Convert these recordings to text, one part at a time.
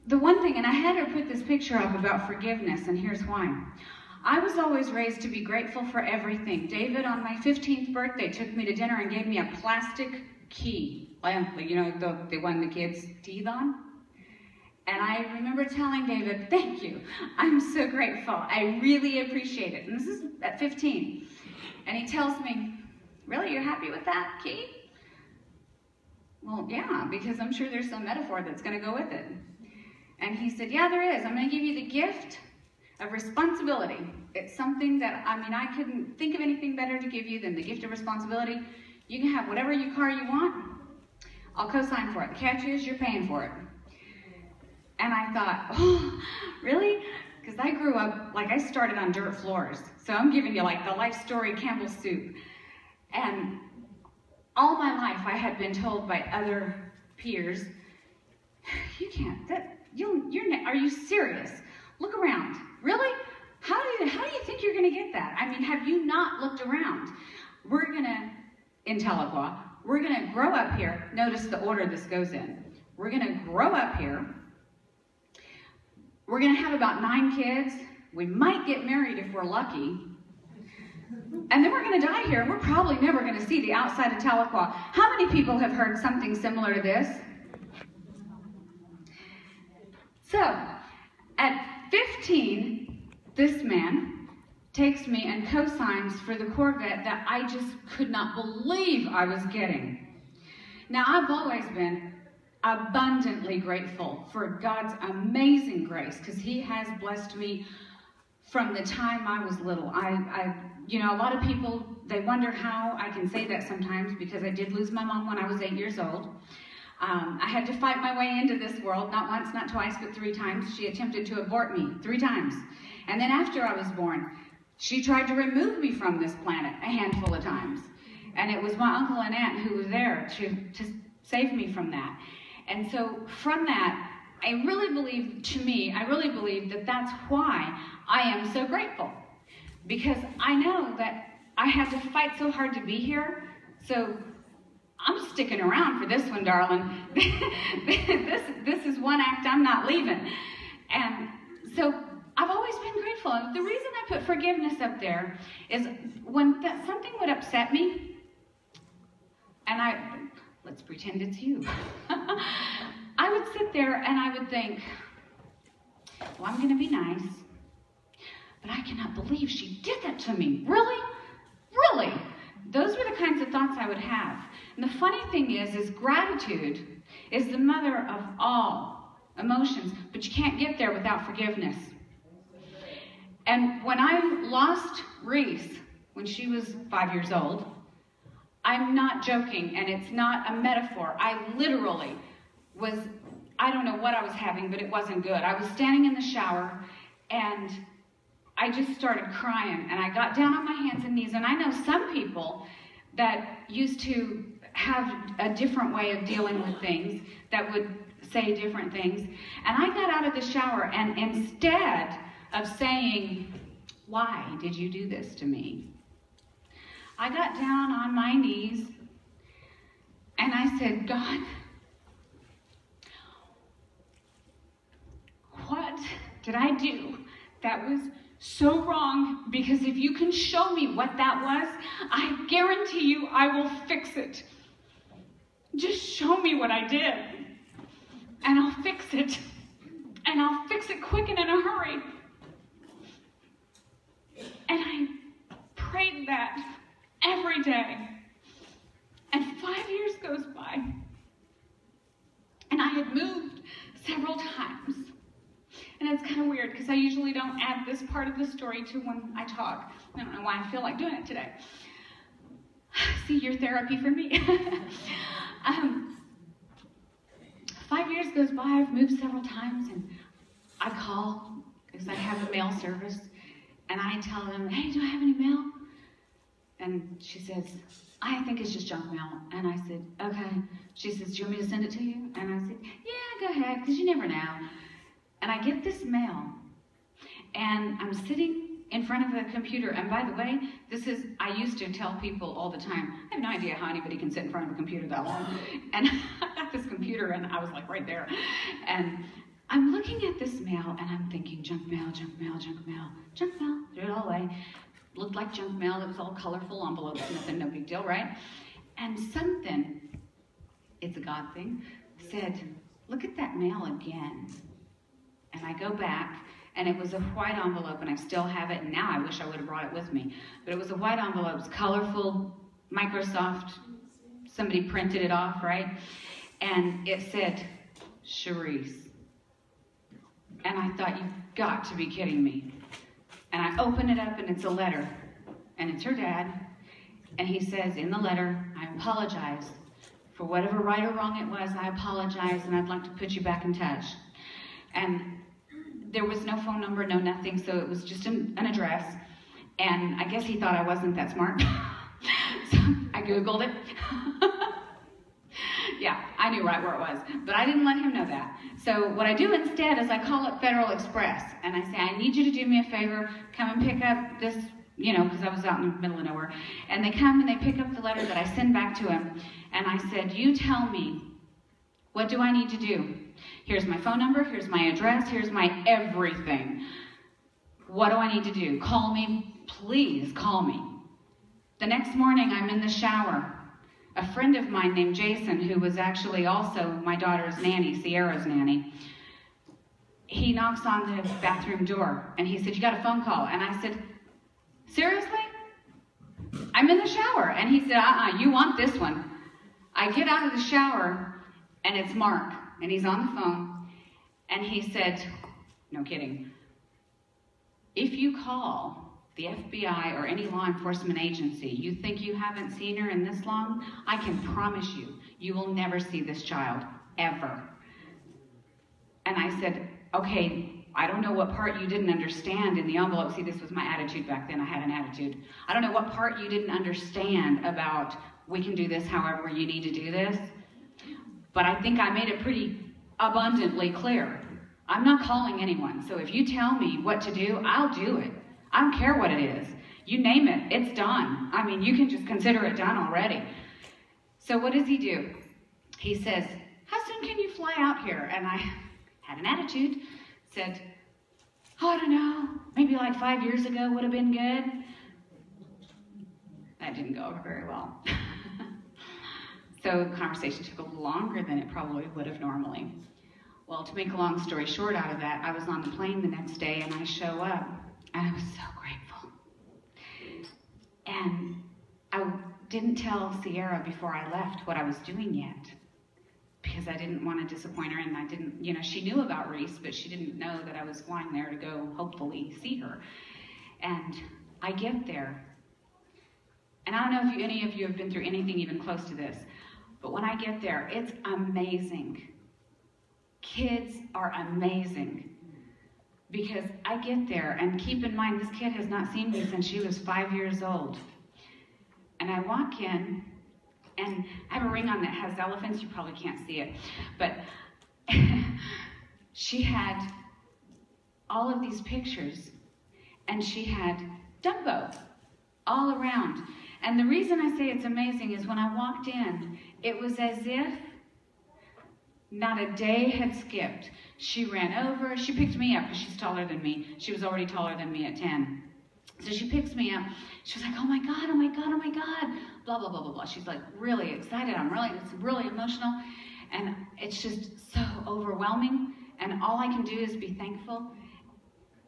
the one thing, and I had her put this picture up about forgiveness, and here's why. I was always raised to be grateful for everything. David, on my 15th birthday, took me to dinner and gave me a plastic key. You know, the one the kids teeth on? And I remember telling David, thank you. I'm so grateful. I really appreciate it. And this is at 15. And he tells me, really, you're happy with that key? Well, yeah, because I'm sure there's some metaphor that's going to go with it. And he said, yeah, there is. I'm going to give you the gift of responsibility. It's something that, I mean, I couldn't think of anything better to give you than the gift of responsibility. You can have whatever car you want. I'll co-sign for it. The catch is you're paying for it. And I thought, oh, really? Because I grew up, like I started on dirt floors. So I'm giving you like the life story Campbell's soup. And all my life I had been told by other peers, you can't, are you serious? Look around. Really? How do you think you're going to get that? I mean, have you not looked around? We're going to, in Tahlequah, we're going to grow up here. Notice the order this goes in. We're going to grow up here. We're going to have about 9 kids. We might get married if we're lucky. And then we're going to die here. We're probably never going to see the outside of Tahlequah. How many people have heard something similar to this? So, at 15, this man takes me and co-signs for the Corvette that I just could not believe I was getting. Now, I've always been abundantly grateful for God's amazing grace, because He has blessed me from the time I was little. You know, a lot of people, they wonder how I can say that sometimes, because I did lose my mom when I was 8 years old. I had to fight my way into this world, not once, not twice, but 3 times. She attempted to abort me 3 times. And then after I was born, she tried to remove me from this planet a handful of times. And it was my uncle and aunt who were there to save me from that. And so from that, I really believe that that's why I am so grateful. Because I know that I had to fight so hard to be here. So I'm sticking around for this one, darling. This is one act I'm not leaving. And so I've always been grateful. And the reason I put forgiveness up there is when something would upset me, and let's pretend it's you. I would sit there and I would think, well, I'm going to be nice, but I cannot believe she did that to me. Really? Really? Those were the kinds of thoughts I would have. And the funny thing is gratitude is the mother of all emotions, but you can't get there without forgiveness. And when I lost Reese, when she was 5 years old, I'm not joking, and it's not a metaphor. I literally was, I don't know what I was having, but it wasn't good. I was standing in the shower, and I just started crying, and I got down on my hands and knees. And I know some people that used to have a different way of dealing with things, that would say different things. And I got out of the shower, and instead of saying, why did you do this to me? I got down on my knees, and I said, God, what did I do that was so wrong? Because if you can show me what that was, I guarantee you I will fix it. Just show me what I did, and I'll fix it. And I'll fix it quick and in a hurry. And I prayed that every day. And 5 years goes by. And I had moved several times. And it's kind of weird, because I usually don't add this part of the story to when I talk. I don't know why I feel like doing it today. See, your therapy for me. 5 years goes by, I've moved several times, and I call, because I have a mail service, and I tell them, hey, do I have any mail? And she says, I think it's just junk mail. And I said, okay. She says, do you want me to send it to you? And I said, yeah, go ahead, because you never know. And I get this mail, and I'm sitting in front of a computer. And by the way, I used to tell people all the time, I have no idea how anybody can sit in front of a computer that long. And I got this computer, and I was like right there. And I'm looking at this mail, and I'm thinking, junk mail, junk mail, junk mail, junk mail. Threw it all away. Looked like junk mail. It was all colorful envelopes, nothing, no big deal, right? And something, it's a God thing, said, look at that mail again. And I go back, and it was a white envelope, and I still have it, and now I wish I would have brought it with me. But it was a white envelope. It was colorful, Microsoft, somebody printed it off, right? And it said, Charisse. And I thought, you've got to be kidding me. And I open it up, and it's a letter. And it's her dad. And he says in the letter, I apologize. For whatever right or wrong it was, I apologize, and I'd like to put you back in touch. And there was no phone number, no nothing, so it was just an address. And I guess he thought I wasn't that smart. So I Googled it. Yeah, I knew right where it was, but I didn't let him know that. So what I do instead is I call up Federal Express, and I say, I need you to do me a favor, come and pick up this, because I was out in the middle of nowhere. And they come and they pick up the letter that I send back to him, and I said, you tell me, what do I need to do? Here's my phone number, here's my address, here's my everything. What do I need to do? Call me, please call me. The next morning, I'm in the shower. A friend of mine named Jason, who was actually also my daughter's nanny, Sierra's nanny, he knocks on the bathroom door, and he said, you got a phone call? And I said, seriously? I'm in the shower. And he said, you want this one. I get out of the shower, and it's Mark, and he's on the phone, and he said, no kidding, if you call the FBI or any law enforcement agency, you think you haven't seen her in this long, I can promise you, you will never see this child, ever. And I said, okay, I don't know what part you didn't understand in the envelope. See, this was my attitude back then. I had an attitude. I don't know what part you didn't understand about we can do this however you need to do this. But I think I made it pretty abundantly clear. I'm not calling anyone. So if you tell me what to do, I'll do it. I don't care what it is. You name it, it's done. I mean, you can just consider it done already. So what does he do? He says, how soon can you fly out here? And I had an attitude, said, I don't know, maybe like 5 years ago would have been good. That didn't go over very well. So the conversation took a little longer than it probably would have normally. Well, to make a long story short out of that, I was on the plane the next day, and I show up, and I was so grateful. And I didn't tell Sierra before I left what I was doing yet, because I didn't want to disappoint her, and I didn't, she knew about Reese, but she didn't know that I was flying there to go hopefully see her. And I get there, and I don't know if any of you have been through anything even close to this, but when I get there, it's amazing. Kids are amazing. Because I get there, and keep in mind, this kid has not seen me since she was 5 years old. And I walk in, and I have a ring on that has elephants. You probably can't see it. But she had all of these pictures, and she had Dumbo all around. And the reason I say it's amazing is when I walked in, it was as if not a day had skipped. She ran over, she picked me up because she's taller than me. She was already taller than me at 10. So she picks me up. She was like, oh my God, oh my God, oh my God. Blah, blah, blah, blah, blah. She's like really excited. It's really emotional. And it's just so overwhelming. And all I can do is be thankful.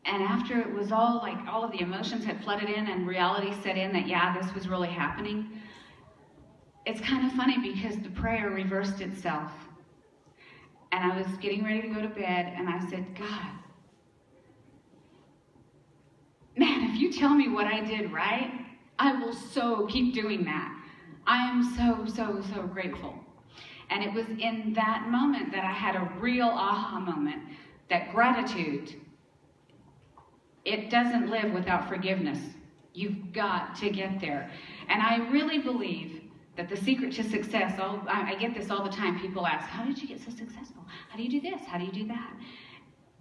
And after it was all like all of the emotions had flooded in and reality set in that, yeah, this was really happening. It's kind of funny because the prayer reversed itself. And I was getting ready to go to bed, and I said, God, man, if you tell me what I did right, I will so keep doing that. I am so, so, so grateful. And it was in that moment that I had a real aha moment, that gratitude, it doesn't live without forgiveness. You've got to get there. And I really believe that the secret to success, I get this all the time. People ask, how did you get so successful? How do you do this? How do you do that?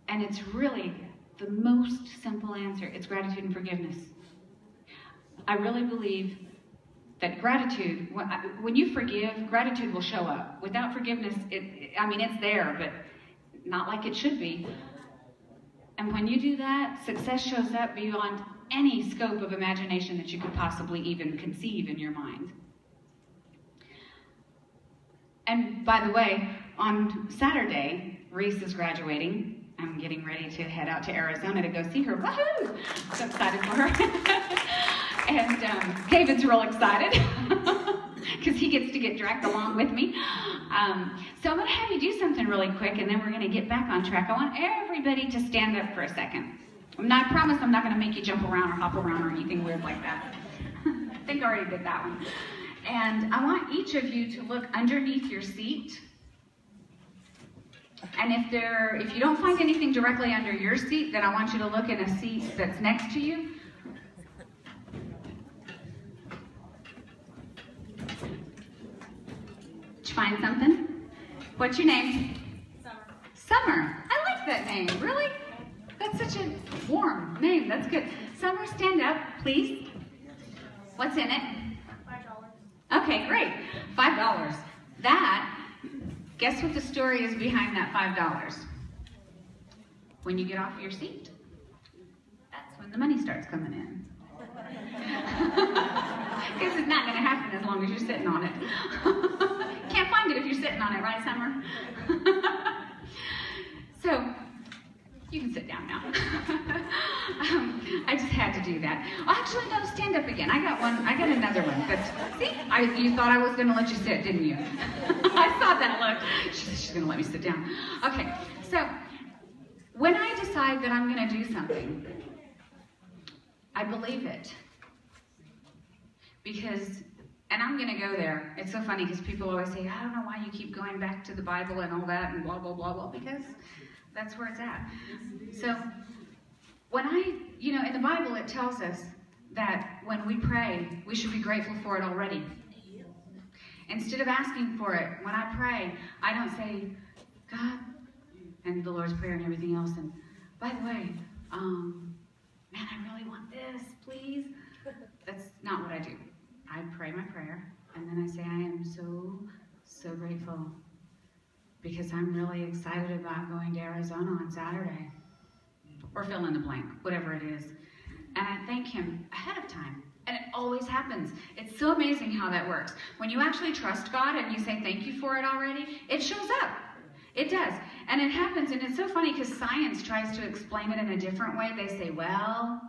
And it's really the most simple answer. It's gratitude and forgiveness. I really believe that gratitude, when you forgive, gratitude will show up. Without forgiveness, it's there, but not like it should be. And when you do that, success shows up beyond any scope of imagination that you could possibly even conceive in your mind. And by the way, on Saturday, Reese is graduating. I'm getting ready to head out to Arizona to go see her. Woohoo! So excited for her. And David's real excited because he gets to get dragged along with me. So I'm going to have you do something really quick, and then we're going to get back on track. I want everybody to stand up for a second. I promise I'm not going to make you jump around or hop around or anything weird like that. I think I already did that one. And I want each of you to look underneath your seat. And if you don't find anything directly under your seat, then I want you to look in a seat that's next to you. Did you find something? What's your name? Summer. Summer. I like that name. Really? That's such a warm name. That's good. Summer, stand up, please. What's in it? $5. Okay, great. $5. Guess what the story is behind that $5? When you get off your seat, that's when the money starts coming in. Because it's not going to happen as long as you're sitting on it. Can't find it if you're sitting on it, right, Summer? So, you can sit down now. I just had to do that. Oh, actually, no, stand up again. I got another one. But see, you thought I was going to let you sit, didn't you? I saw that look. She's going to let me sit down. Okay, so when I decide that I'm going to do something, I believe it. And I'm going to go there. It's so funny because people always say, I don't know why you keep going back to the Bible and all that and blah, blah, blah, blah, because that's where it's at. So when in the Bible it tells us that when we pray, we should be grateful for it already. Instead of asking for it, when I pray, I don't say, God, and the Lord's Prayer and everything else, and by the way, man, I really want this, please. That's not what I do. I pray my prayer, and then I say, I am so, so grateful because I'm really excited about going to Arizona on Saturday. Or fill in the blank, whatever it is. And I thank him ahead of time. And it always happens. It's so amazing how that works. When you actually trust God and you say thank you for it already, it shows up. It does. And it happens, and it's so funny because science tries to explain it in a different way. They say, well,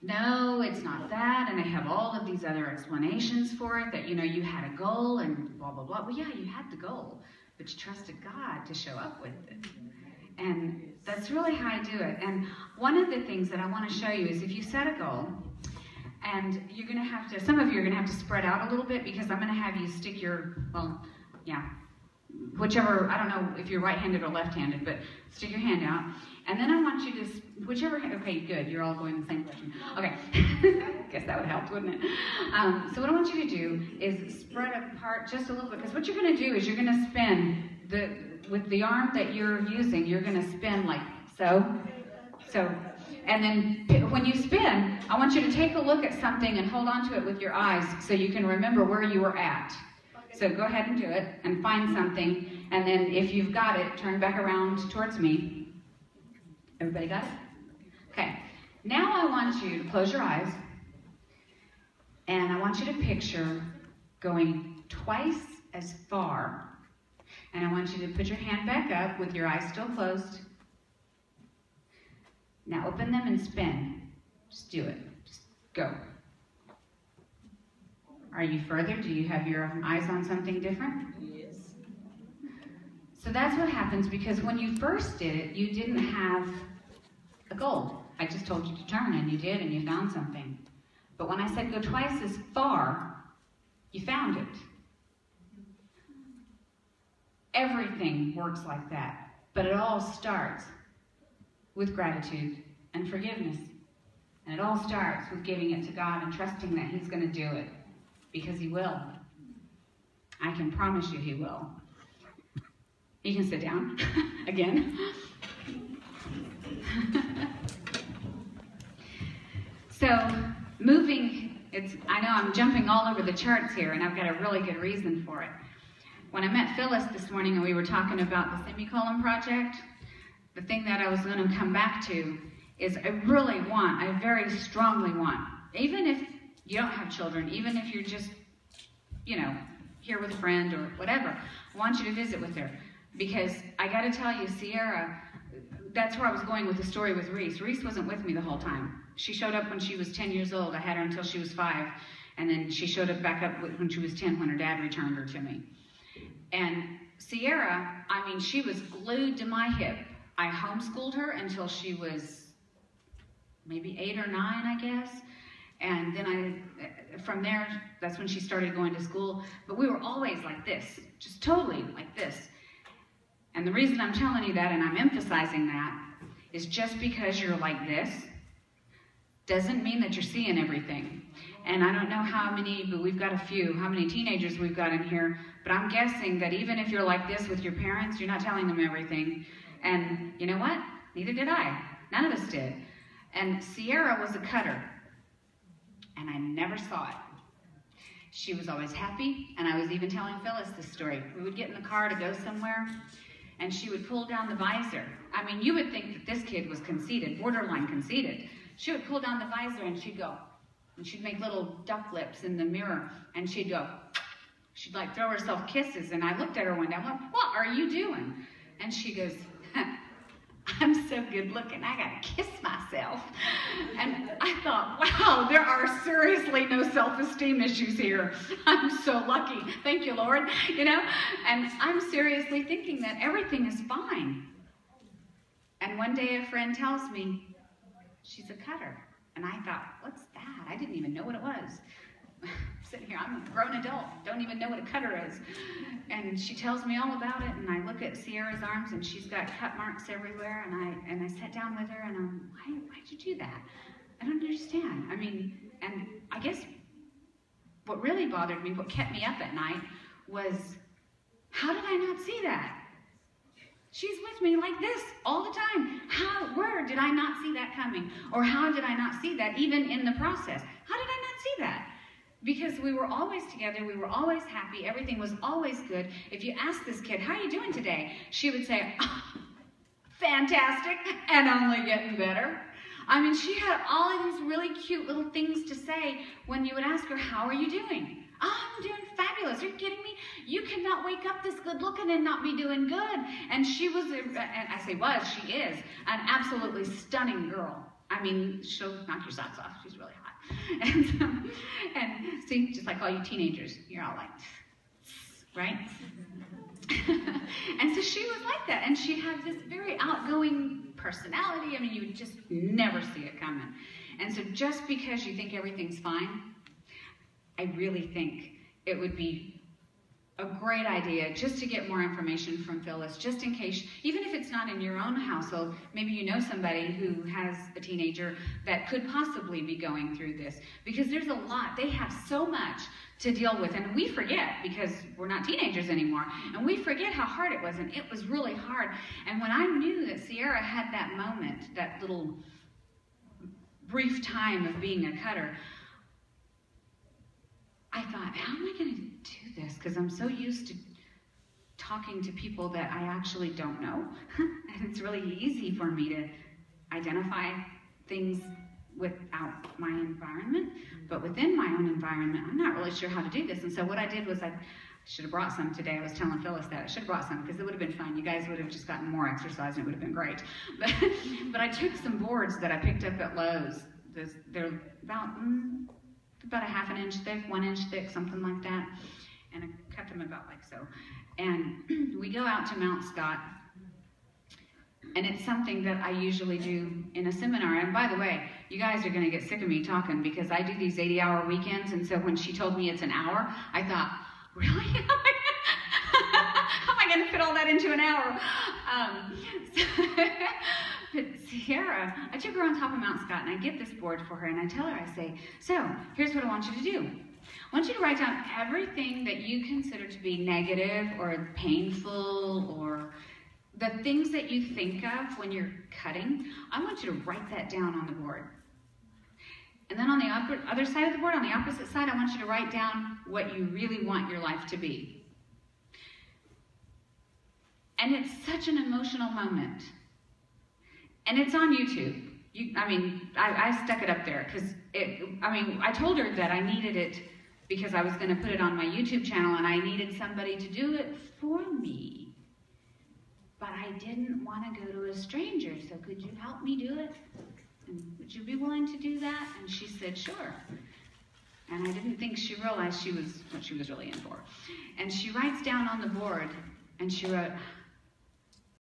no, it's not that, and they have all of these other explanations for it, that, you had a goal and blah, blah, blah. Well, yeah, you had the goal, but you trusted God to show up with it. And that's really how I do it. And one of the things that I want to show you is if you set a goal, and you're going to have to, some of you are going to have to spread out a little bit because I'm going to have you stick whichever, I don't know if you're right-handed or left-handed, but stick your hand out. And then I want you to, whichever hand, okay, good, you're all going in the same direction. Okay, guess that would help, wouldn't it? So what I want you to do is spread apart just a little bit, because what you're going to do is you're going to spin, with the arm that you're using, you're going to spin like so. And then when you spin, I want you to take a look at something and hold on to it with your eyes so you can remember where you were at. So go ahead and do it and find something, and then if you've got it, turn back around towards me. Everybody got it? Okay. Now I want you to close your eyes, and I want you to picture going twice as far, and I want you to put your hand back up with your eyes still closed. Now open them and spin. Just do it. Just go. Are you further? Do you have your eyes on something different? Yes. So that's what happens, because when you first did it, you didn't have a goal. I just told you to turn, and you did, and you found something. But when I said go twice as far, you found it. Everything works like that. But it all starts with gratitude and forgiveness. And it all starts with giving it to God and trusting that He's going to do it. Because He will. I can promise you He will. You can sit down again. So, moving, I know I'm jumping all over the charts here, and I've got a really good reason for it. when I met Phyllis this morning and we were talking about the semicolon project, the thing that I was going to come back to is I very strongly want, even if you don't have children, even if you're just, here with a friend or whatever, I want you to visit with her. Because I got to tell you, Sierra, that's where I was going with the story with Reese. Reese wasn't with me the whole time. She showed up when she was 10 years old. I had her until she was 5. And then she showed up back up when she was 10 when her dad returned her to me. And Sierra, she was glued to my hip. I homeschooled her until she was maybe 8 or 9, I guess. And then from there, that's when she started going to school. But we were always like this, just totally like this. And the reason I'm telling you that, and I'm emphasizing that, is just because you're like this doesn't mean that you're seeing everything. And I don't know how many, but we've got a few, how many teenagers we've got in here. But I'm guessing that even if you're like this with your parents, you're not telling them everything. And you know what? Neither did I. None of us did. And Sierra was a cutter. And I never saw it. She was always happy, and I was even telling Phyllis this story. We would get in the car to go somewhere, and she would pull down the visor. You would think that this kid was conceited, borderline conceited. She would pull down the visor, and she'd go, and she'd make little duck lips in the mirror, and she'd go, she'd like throw herself kisses, and I looked at her one day, I went, what are you doing? And she goes, I'm so good looking, I gotta kiss myself. And I thought, wow, there are seriously no self-esteem issues here. I'm so lucky. Thank you, Lord. And I'm seriously thinking that everything is fine. And one day a friend tells me, she's a cutter. And I thought, what's that? I didn't even know what it was. Sitting here, I'm a grown adult, don't even know what a cutter is. And she tells me all about it, and I look at Sierra's arms, and she's got cut marks everywhere, and I sat down with her, and I'm, why'd you do that? I don't understand. And I guess what really bothered me, what kept me up at night, was how did I not see that? She's with me like this all the time. Where did I not see that coming? Or how did I not see that even in the process? How did I not see that? Because we were always together, we were always happy, everything was always good. If you ask this kid, how are you doing today? She would say, oh, fantastic, and only getting better. She had all of these really cute little things to say when you would ask her, how are you doing? Oh, I'm doing fabulous. Are you kidding me? You cannot wake up this good looking and not be doing good. And she was, and I say she is, an absolutely stunning girl. She'll knock your socks off. She's really hot. And see, just like all you teenagers, you're all like, right? And so she was like that. And she had this very outgoing personality. You would just never see it coming. And so just because you think everything's fine, I really think it would be a great idea just to get more information from Phyllis, just in case, even if it's not in your own household, maybe you know somebody who has a teenager that could possibly be going through this. Because there's a lot. They have so much to deal with, and we forget because we're not teenagers anymore, and we forget how hard it was, and it was really hard. And when I knew that Sierra had that moment, that little brief time of being a cutter, I thought, how am I going to do this? Because I'm so used to talking to people that I actually don't know. And it's really easy for me to identify things without my environment. But within my own environment, I'm not really sure how to do this. And so what I did was I should have brought some today. I was telling Phyllis that. I should have brought some because it would have been fun. You guys would have just gotten more exercise and it would have been great. But I took some boards that I picked up at Lowe's. They're about a half an inch thick, 1 inch thick, something like that. And I cut them about like so. And we go out to Mount Scott. And it's something that I usually do in a seminar. And by the way, you guys are going to get sick of me talking because I do these 80-hour weekends. And so when she told me it's an hour, I thought, really? How am I going to fit all that into an hour? But Sierra, I took her on top of Mount Scott, and I get this board for her, and I tell her, I say, so here's what I want you to do. I want you to write down everything that you consider to be negative or painful or the things that you think of when you're cutting. I want you to write that down on the board. And then on the other side of the board, on the opposite side, I want you to write down what you really want your life to be. And it's such an emotional moment. And it's on YouTube. I stuck it up there because I told her that I needed it because I was going to put it on my YouTube channel and I needed somebody to do it for me. But I didn't want to go to a stranger, so could you help me do it? And would you be willing to do that? And she said, sure. And I didn't think she realized what she was really in for. And she writes down on the board, and she wrote,